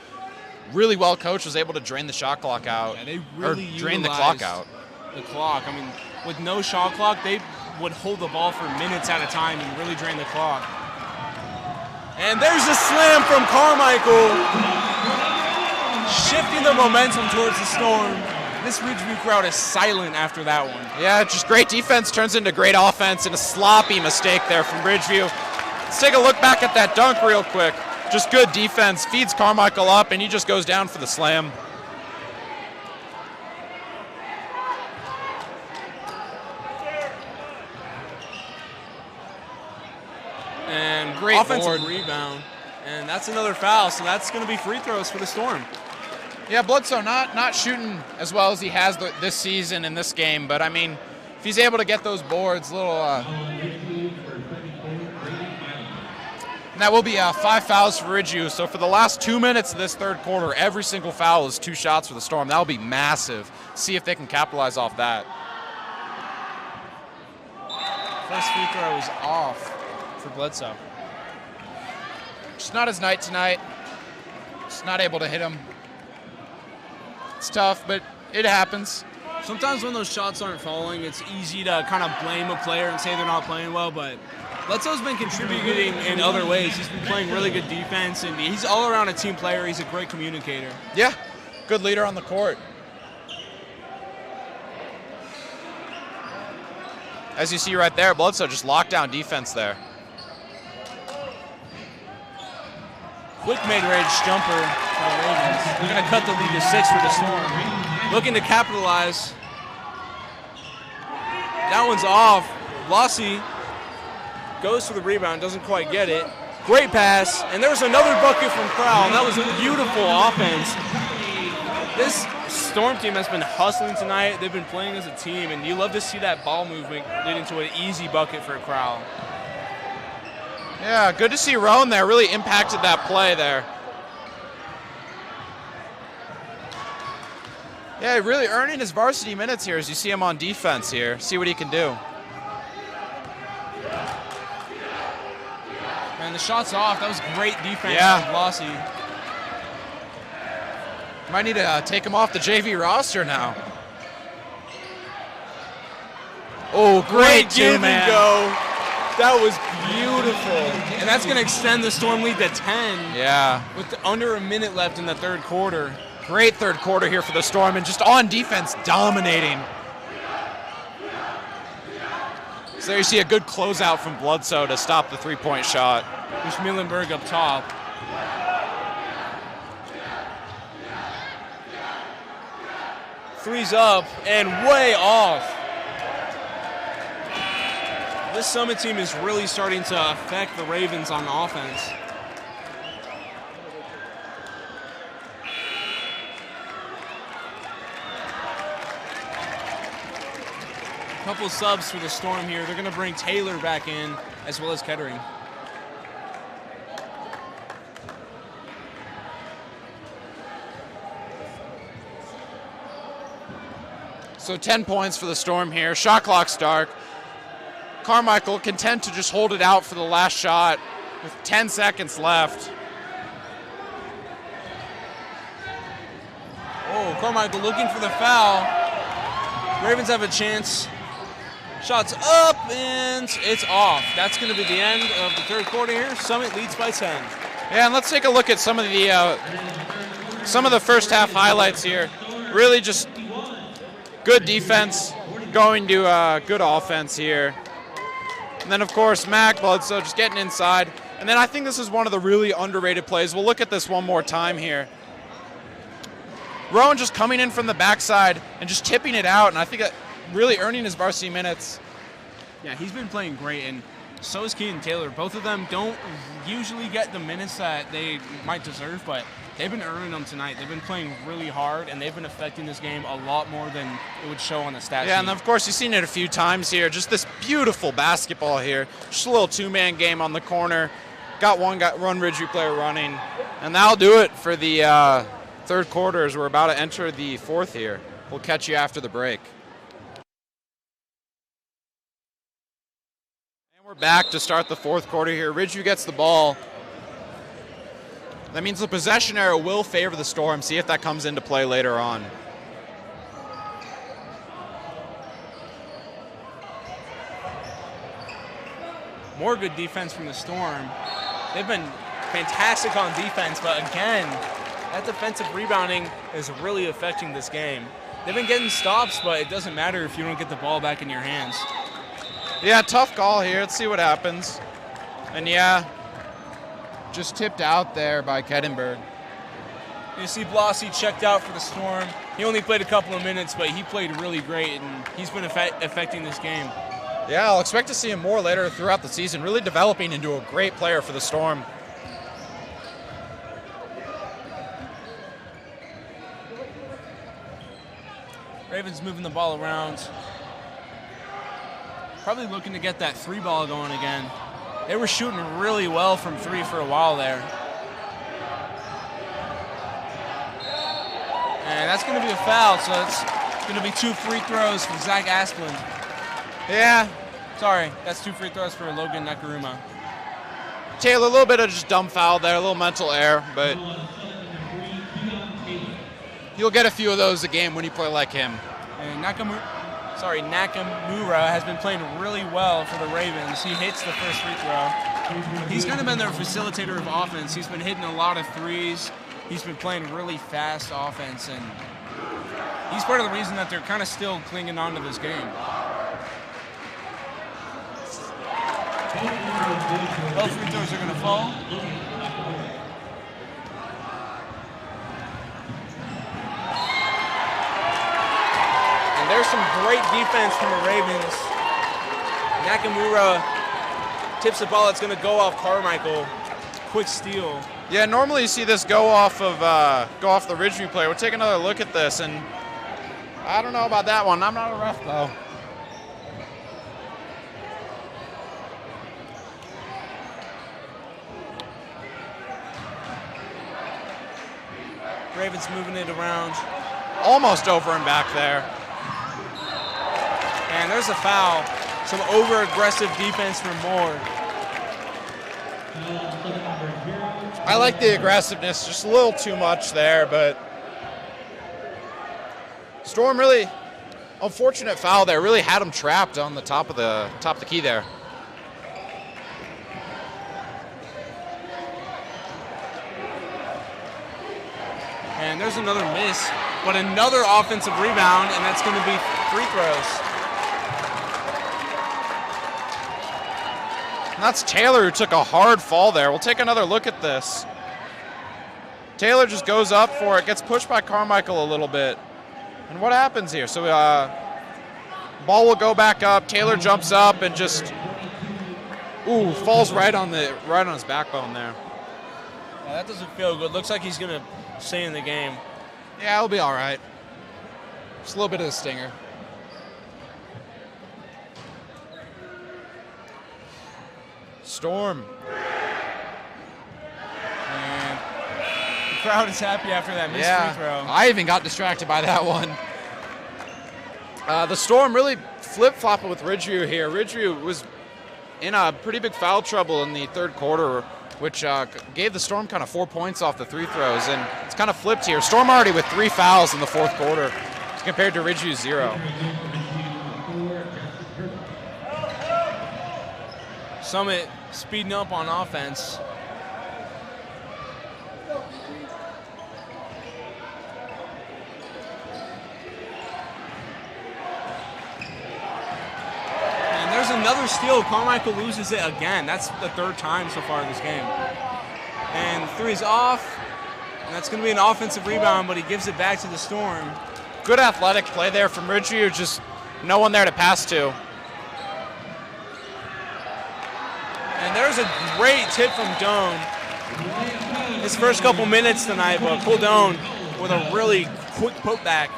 really well coached, was able to drain the shot clock out. Yeah, they really drain the clock out. The clock. I mean, with no shot clock, they would hold the ball for minutes at a time and really drain the clock. And there's a slam from Carmichael, shifting the momentum towards the Storm. This Ridgeview crowd is silent after that one. Yeah, just great defense turns into great offense, and a sloppy mistake there from Ridgeview. Let's take a look back at that dunk real quick. Just good defense, feeds Carmichael up, and he just goes down for the slam. And great offensive board. rebound. And that's another foul, so that's going to be free throws for the Storm. Yeah, Bledsoe not shooting as well as he has this season in this game, but I mean, if he's able to get those boards, and that will be 5 fouls for Ridgeview. So for the last 2 minutes of this third quarter, every single foul is 2 shots for the Storm. That will be massive. See if they can capitalize off that. First free throw is off for Bledsoe. Just not his night tonight. Just not able to hit him. It's tough, but it happens. Sometimes when those shots aren't falling, it's easy to kind of blame a player and say they're not playing well, but Bledsoe's been contributing in other ways. He's been playing really good defense, and he's all around a team player. He's a great communicator. Yeah, good leader on the court. As you see right there, Bledsoe just locked down defense there. Quick mid-range jumper for the Ravens. They're going to cut the lead to 6 for the Storm. Looking to capitalize. That one's off. Lossie goes for the rebound, doesn't quite get it. Great pass, and there's another bucket from Crowell. That was a beautiful offense. This Storm team has been hustling tonight. They've been playing as a team, and you love to see that ball movement leading to an easy bucket for Crowell. Yeah, good to see Roan there. Really impacted that play there. Yeah, really earning his varsity minutes here as you see him on defense here. See what he can do. Man, the shot's off. That was great defense Yeah. from Lossie. Might need to take him off the JV roster now. Oh, great give two-man. and go. That was beautiful. And that's going to extend the Storm lead to 10 Yeah, with under a minute left in the third quarter. great third quarter here for the Storm, and just on defense, dominating. So there you see a good closeout from Bledsoe to stop the three-point shot. There's Muhlenberg up top. Three's up and way off. This Summit team is really starting to affect the Ravens on offense. Couple subs for the Storm here. They're going to bring Taylor back in as well as Kettering. So 10 points for the Storm here. Shot clock start. Carmichael content to just hold it out for the last shot with 10 seconds left. Oh, Carmichael looking for the foul. Ravens have a chance. Shots up, and it's off. That's going to be the end of the third quarter here. Summit leads by 10. Yeah, and let's take a look at some of the first half highlights here. Really just good defense going to good offense here. And then, of course, Mac Bledsoe just getting inside. And then I think this is one of the really underrated plays. We'll look at this one more time here. Rowan just coming in from the backside and just tipping it out, and I think that really earning his varsity minutes. Yeah, he's been playing great, and so is Keaton Taylor. Both of them don't usually get the minutes that they might deserve, but They've been earning them tonight. They've been playing really hard, and they've been affecting this game a lot more than it would show on the stat sheet. Yeah, and of course, you've seen it a few times here. Just this beautiful basketball here. Just a little two-man game on the corner. Got one Ridgeview player running. And that'll do it for the third quarter as we're about to enter the fourth here. We'll catch you after the break. And we're back to start the fourth quarter here. Ridgeview gets the ball. That means the possession arrow will favor the Storm. See if that comes into play later on. More good defense from the Storm. They've been fantastic on defense, but again, that defensive rebounding is really affecting this game. They've been getting stops, but it doesn't matter if you don't get the ball back in your hands. Yeah, tough call here. Let's see what happens. And yeah, just tipped out there by Kettenberg. You see Blasi checked out for the Storm. He only played a couple of minutes, but he played really great, and he's been affecting this game. Yeah, I'll expect to see him more later throughout the season, really developing into a great player for the Storm. Ravens moving the ball around. Probably looking to get that three ball going again. They were shooting really well from three for a while there. And that's going to be a foul, so it's going to be 2 free throws for Zach Asplund. Yeah. Sorry, that's 2 free throws for Logan Nakaruma. Taylor, a little bit of just dumb foul there, a little mental error, but you'll get a few of those a game when you play like him. And Nakamura has been playing really well for the Ravens. He hits the first free throw. He's kind of been their facilitator of offense. He's been hitting a lot of threes. He's been playing really fast offense, and he's part of the reason that they're kind of still clinging on to this game. Both free throws are going to fall. And there's some great defense from the Ravens. Nakamura tips the ball. It's going to go off Carmichael. Quick steal. Yeah, normally you see this go off the Ridgeview player. We'll take another look at this, and I don't know about that one. I'm not a ref, though. Ravens moving it around. Almost over and back there. And there's a foul. Some over-aggressive defense from Moore. I like the aggressiveness, just a little too much there, but Storm really, unfortunate foul there, really had him trapped on the top of the key there. And there's another miss, but another offensive rebound, and that's going to be free throws. And that's Taylor who took a hard fall there. We'll take another look at this. Taylor just goes up for it, gets pushed by Carmichael a little bit. And what happens here? So ball will go back up. Taylor jumps up and just, falls right on his backbone there. Yeah, that doesn't feel good. Looks like he's going to stay in the game. Yeah, it'll be all right. Just a little bit of a stinger. Storm. And the crowd is happy after that missed free throw. I even got distracted by that one. The Storm really flip-flopping with Ridgeview here. Ridgeview was in a pretty big foul trouble in the third quarter, which gave the Storm kind of 4 points off the three throws, and it's kind of flipped here. Storm already with 3 fouls in the fourth quarter compared to Ridgeview's 0. Summit speeding up on offense. And there's another steal. Carmichael loses it again. That's the third time so far in this game. And three's off. And that's going to be an offensive rebound, but he gives it back to the Storm. Good athletic play there from Ridgeview, just no one there to pass to. And there's a great tip from Doan. his first couple minutes tonight, but pulled down with a really quick putback.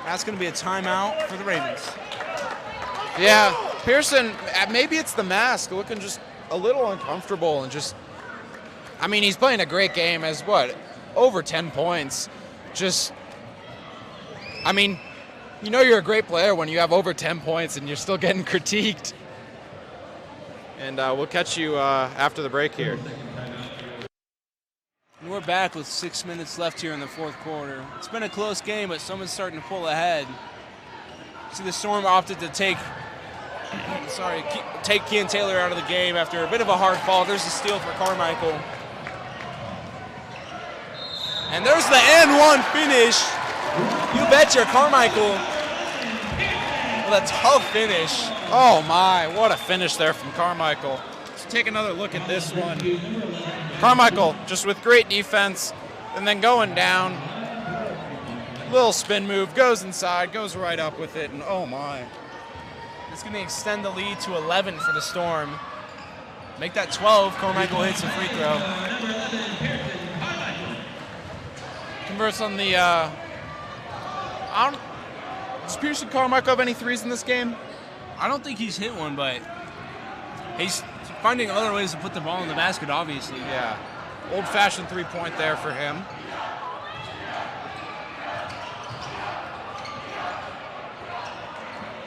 That's going to be a timeout for the Ravens. Yeah, Pearson, maybe it's the mask, looking just a little uncomfortable and just, I mean, he's playing a great game as what, over 10 points. Just, I mean, you know you're a great player when you have over 10 points and you're still getting critiqued. And we'll catch you after the break here. And we're back with 6 minutes left here in the fourth quarter. It's been a close game, but someone's starting to pull ahead. See, the Storm opted to take Kean Taylor out of the game after a bit of a hard fall. There's the steal for Carmichael. And there's the N1 finish. You betcha, Carmichael with a tough finish. Oh my, what a finish there from Carmichael. Let's take another look at this one. Carmichael just with great defense and then going down. Little spin move, goes inside, goes right up with it, and oh my. It's going to extend the lead to 11 for the Storm. Make that 12. Carmichael hits a free throw. Converts on the, does Pearson Carmichael have any threes in this game? I don't think he's hit one, but he's finding other ways to put the ball in the basket, obviously. Yeah. Old-fashioned three-point there for him.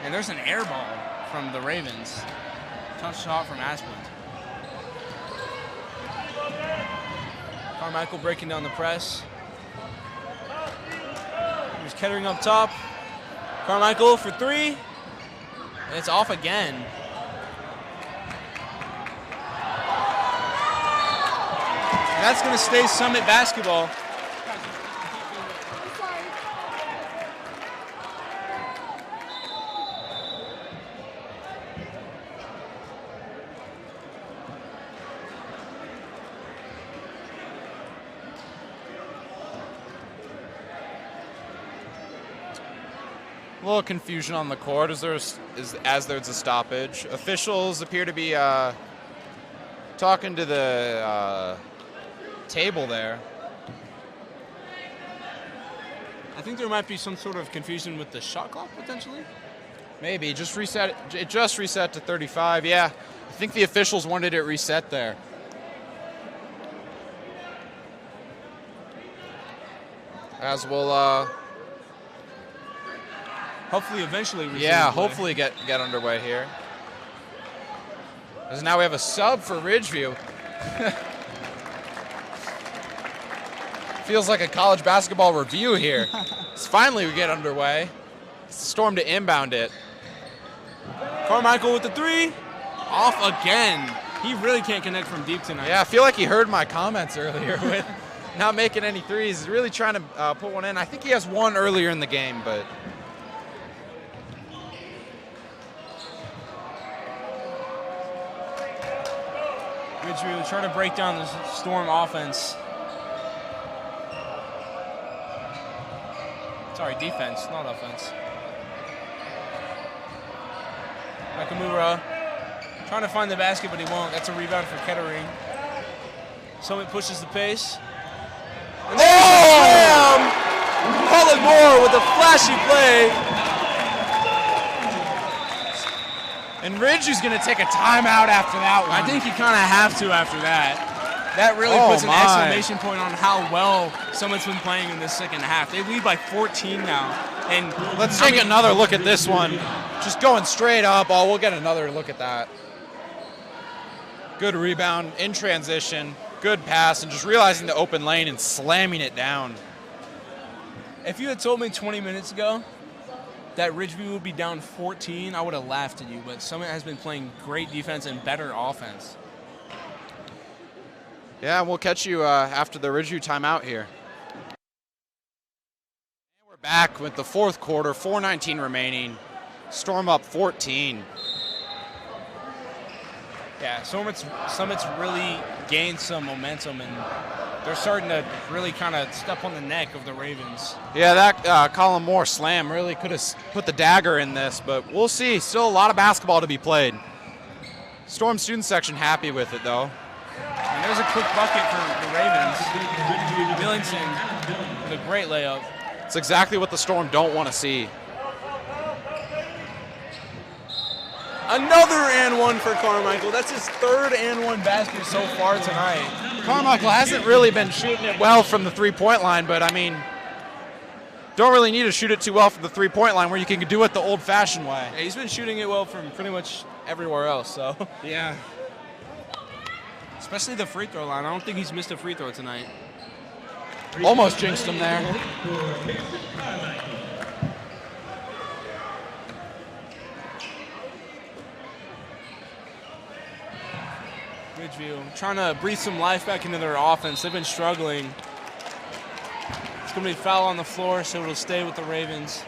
And there's an air ball from the Ravens. Tough shot from Asplund. Carmichael breaking down the press. Here's Kettering up top. Carmichael for three. And it's off again. And that's going to stay Summit basketball. A little confusion on the court as there's a stoppage. Officials appear to be talking to the table there. I think there might be some sort of confusion with the shot clock potentially. Maybe just reset. It just reset to 35. Yeah, I think the officials wanted it reset there. As we'll hopefully eventually resume yeah, play. hopefully get underway here. As now we have a sub for Ridgeview. Feels like a college basketball review here. Finally we get underway. It's the Storm to inbound it. Carmichael with the three. Off again. He really can't connect from deep tonight. Yeah, I feel like he heard my comments earlier with not making any threes. He's really trying to put one in. I think he has one earlier in the game, but Ridgeview trying to break down the Storm offense. Sorry, defense, not offense. Nakamura trying to find the basket, but he won't. That's a rebound for Kettering. Summit pushes the pace. And there's a slam! Colin Moore with a flashy play. and Ridgeview's going to take a timeout after that one. I think you kind of have to after that. That really puts an exclamation point on how well Summit's been playing in this second half. They lead by 14 now. And let's take another look at this one. Just going straight up. Oh, we'll get another look at that. Good rebound in transition. Good pass, and just realizing the open lane and slamming it down. If you had told me 20 minutes ago that Ridgeview would be down 14, I would have laughed at you. But Summit has been playing great defense and better offense. Yeah, we'll catch you after the Ridgeview timeout here. And we're back with the fourth quarter, 4:19 remaining. Storm up 14. Yeah, Summit's really gained some momentum, and they're starting to really kind of step on the neck of the Ravens. Yeah, that Colin Moore slam really could have put the dagger in this, but we'll see. Still a lot of basketball to be played. Storm student section happy with it, though. And There's a quick bucket for the Ravens. Millington with a great layup. It's exactly what the Storm don't want to see. Another and one for Carmichael. That's his third and one basket so far tonight. Carmichael hasn't really been shooting it well from the three-point line, but I mean, don't really need to shoot it too well from the three-point line where you can do it the old-fashioned way. Yeah, he's been shooting it well from pretty much everywhere else, so. Yeah. Especially the free throw line. I don't think he's missed a free throw tonight. Almost jinxed him there. Ridgeview trying to breathe some life back into their offense. They've been struggling. It's going to be a foul on the floor, so it'll stay with the Ravens.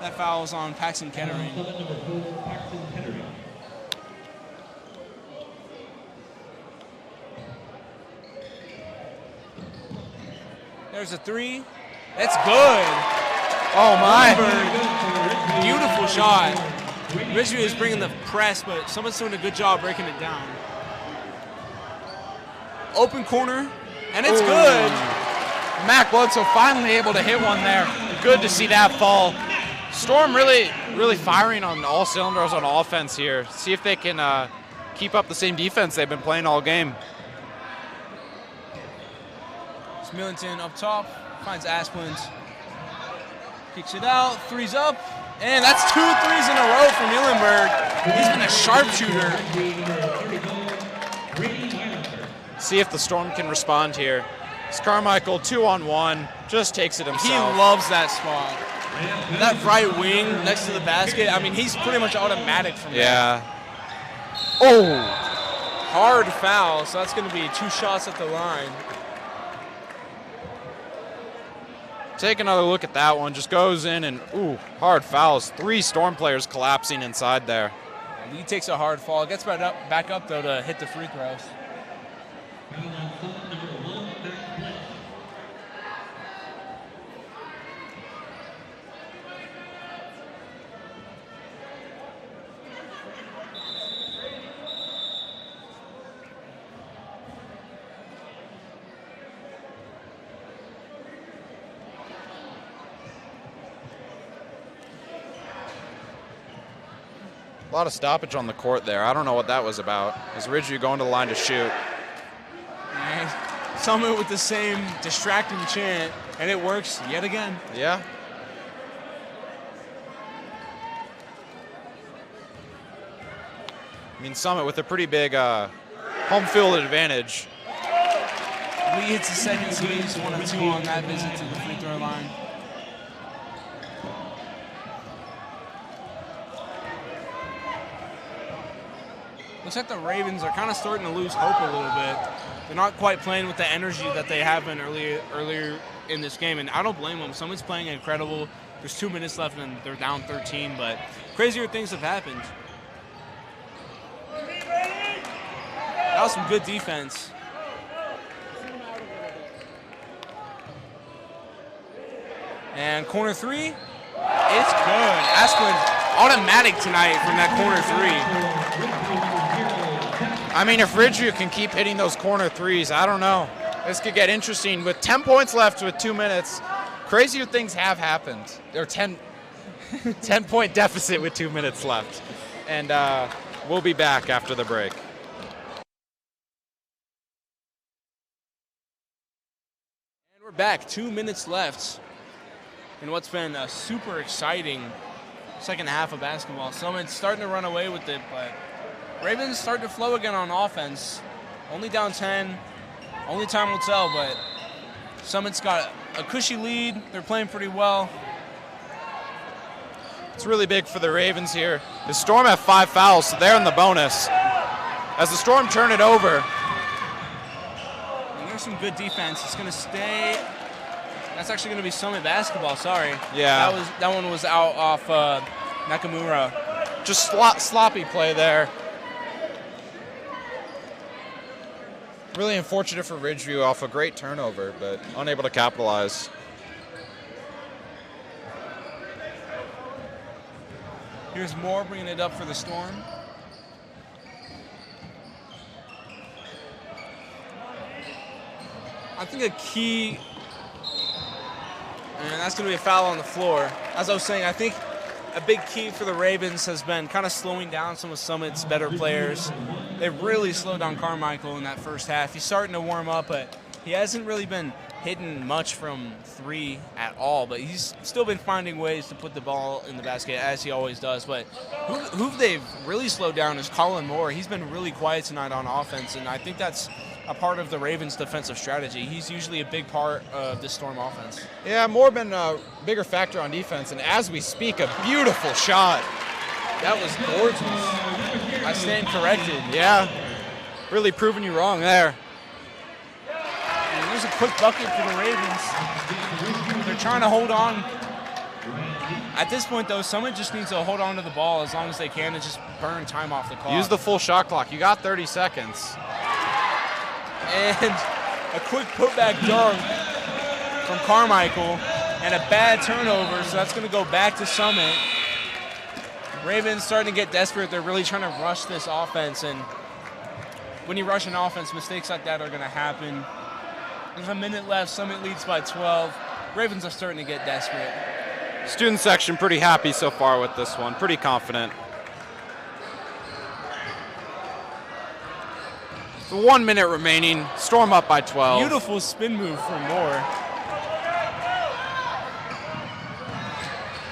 That foul is on Paxton Kettering. There's a three. That's good. Oh, my. Beautiful shot. Ridgeview is bringing the press, but someone's doing a good job breaking it down. Open corner, and it's good. Mac Bledsoe finally able to hit one there. Good to see that fall. Storm really firing on all cylinders on offense here. See if they can keep up the same defense they've been playing all game. It's Millington up top, finds Asplund. Kicks it out, three's up. And that's 2 threes in a row for Muhlenberg. He's been a sharpshooter. See if the Storm can respond here. It's Carmichael 2-on-1, just takes it himself. He loves that spot. That right wing next to the basket, I mean, he's pretty much automatic from there. Yeah. Oh! Hard foul, so that's going to be 2 shots at the line. Take another look at that one. Just goes in and, ooh, hard fouls. 3 Storm players collapsing inside there. Lee takes a hard fall. Gets back up, though, to hit the free throws. A lot of stoppage on the court there. I don't know what that was about. Is Ridgeview going to the line to shoot? And Summit with the same distracting chant, and it works yet again. Yeah. I mean, Summit with a pretty big home field advantage. Lee hits the second tees, 1 of 2 on that visit to the free throw line. Looks like the Ravens are kind of starting to lose hope a little bit. They're not quite playing with the energy that they have been earlier in this game, and I don't blame them. Someone's playing incredible. There's 2 minutes left, and they're down 13, but crazier things have happened. That was some good defense. And corner 3, it's good. Asplund automatic tonight from that corner 3. I mean, if Ridgeview can keep hitting those corner threes, I don't know. This could get interesting. With 10 points left with 2 minutes, crazier things have happened. They're 10-point deficit with 2 minutes left. And we'll be back after the break. And we're back, 2 minutes left in what's been a super exciting second half of basketball. Summit's starting to run away with it, but Ravens start to flow again on offense. Only down 10. Only time will tell, but Summit's got a cushy lead. They're playing pretty well. It's really big for the Ravens here. The Storm have 5 fouls, so they're in the bonus. As the Storm turn it over. And there's some good defense. It's going to stay. That's actually going to be Summit basketball, sorry. Yeah. That one was out off Nakamura. Just sloppy play there. Really unfortunate for Ridgeview off a great turnover, but unable to capitalize. Here's Moore bringing it up for the Storm. I think a key, and that's going to be a foul on the floor. As I was saying, I think a big key for the Ravens has been kind of slowing down some of Summit's better players. They really slowed down Carmichael in that first half. He's starting to warm up, but he hasn't really been hitting much from three at all. But he's still been finding ways to put the ball in the basket, as he always does. But who they've really slowed down is Colin Moore. He's been really quiet tonight on offense, and I think that's a part of the Ravens' defensive strategy. He's usually a big part of the Storm offense. Yeah, Moore been a bigger factor on defense, and as we speak, a beautiful shot. That was gorgeous. I stand corrected. Yeah, really proving you wrong there. And there's a quick bucket for the Ravens. They're trying to hold on. At this point, though, someone just needs to hold on to the ball as long as they can and just burn time off the clock. Use the full shot clock. You got 30 seconds. And a quick putback dunk from Carmichael and a bad turnover, so that's going to go back to Summit. Ravens starting to get desperate. They're really trying to rush this offense, and when you rush an offense, mistakes like that are going to happen. There's a minute left. Summit leads by 12. Ravens are starting to get desperate. Student section pretty happy so far with this one. Pretty confident. 1 minute remaining. Storm up by 12. Beautiful spin move from Moore.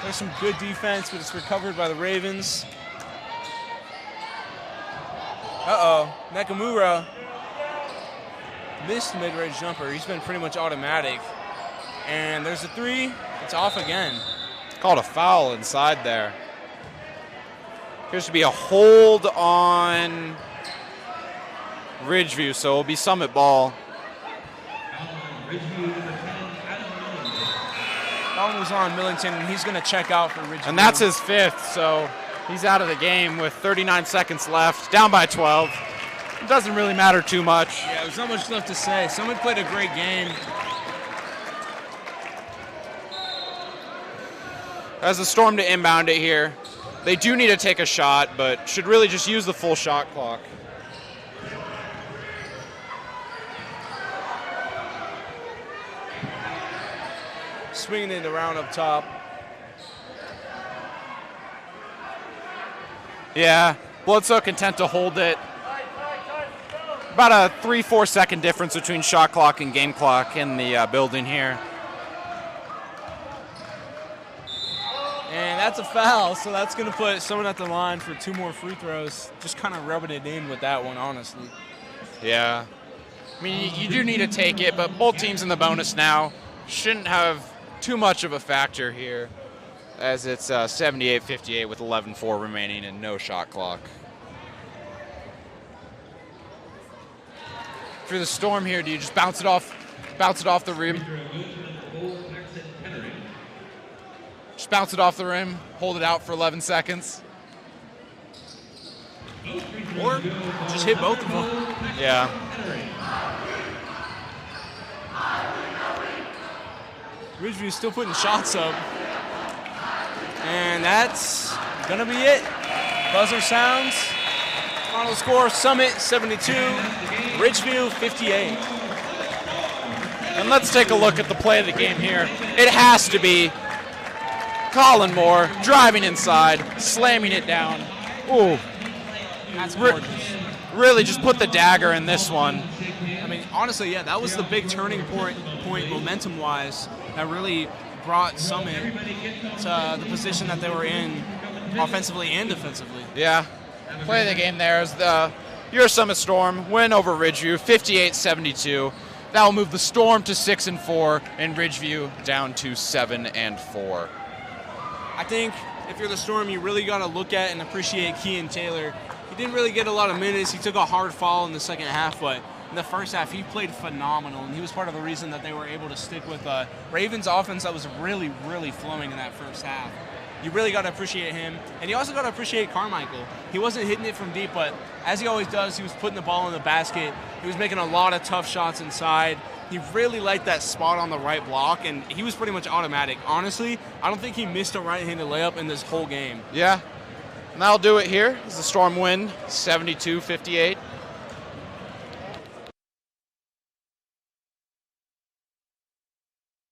There's some good defense, but it's recovered by the Ravens. Nakamura missed mid-range jumper. He's been pretty much automatic. And there's a three. It's off again. Called a foul inside there. Appears to be a hold on Ridgeview, so it'll be Summit ball. Foul was on Millington, and he's going to check out for Ridgeview. And that's his fifth, so he's out of the game with 39 seconds left, down by 12. It doesn't really matter too much. Yeah, there's not much left to say. Summit played a great game. As the Storm to inbound it here. They do need to take a shot, but should really just use the full shot clock. Swinging it around up top. Yeah, Bledsoe content to hold it. About a 3-4 second difference between shot clock and game clock in the building here. And that's a foul, so that's going to put someone at the line for 2 more free throws. Just kind of rubbing it in with that one, honestly. Yeah. I mean, you do need to take it, but both teams in the bonus now shouldn't have too much of a factor here, as it's 78-58 with 11-4 remaining and no shot clock. For the Storm here, do you just bounce it off the rim? Just bounce it off the rim, hold it out for 11 seconds. Or just hit both of them. Yeah. Ridgeview still putting shots up. And that's going to be it. Buzzer sounds. Final score, Summit 72, Ridgeview 58. And let's take a look at the play of the game here. It has to be Colin Moore driving inside, slamming it down. Ooh. That's gorgeous. Really just put the dagger in this one. I mean, honestly, yeah, that was the big turning point momentum-wise that really brought Summit to the position that they were in offensively and defensively. Yeah. Play of the game there is your Summit Storm win over Ridgeview, 58-72. That will move the Storm to 6-4 and Ridgeview down to 7-4. I think if you're the Storm, you really got to look at and appreciate Kean Taylor. He didn't really get a lot of minutes. He took a hard fall in the second half, but in the first half, he played phenomenal, and he was part of the reason that they were able to stick with Ravens' offense that was really, really flowing in that first half. You really got to appreciate him, and you also got to appreciate Carmichael. He wasn't hitting it from deep, but as he always does, he was putting the ball in the basket. He was making a lot of tough shots inside. He really liked that spot on the right block, and he was pretty much automatic. Honestly, I don't think he missed a right-handed layup in this whole game. Yeah, and that'll do it here as the Storm win 72-58.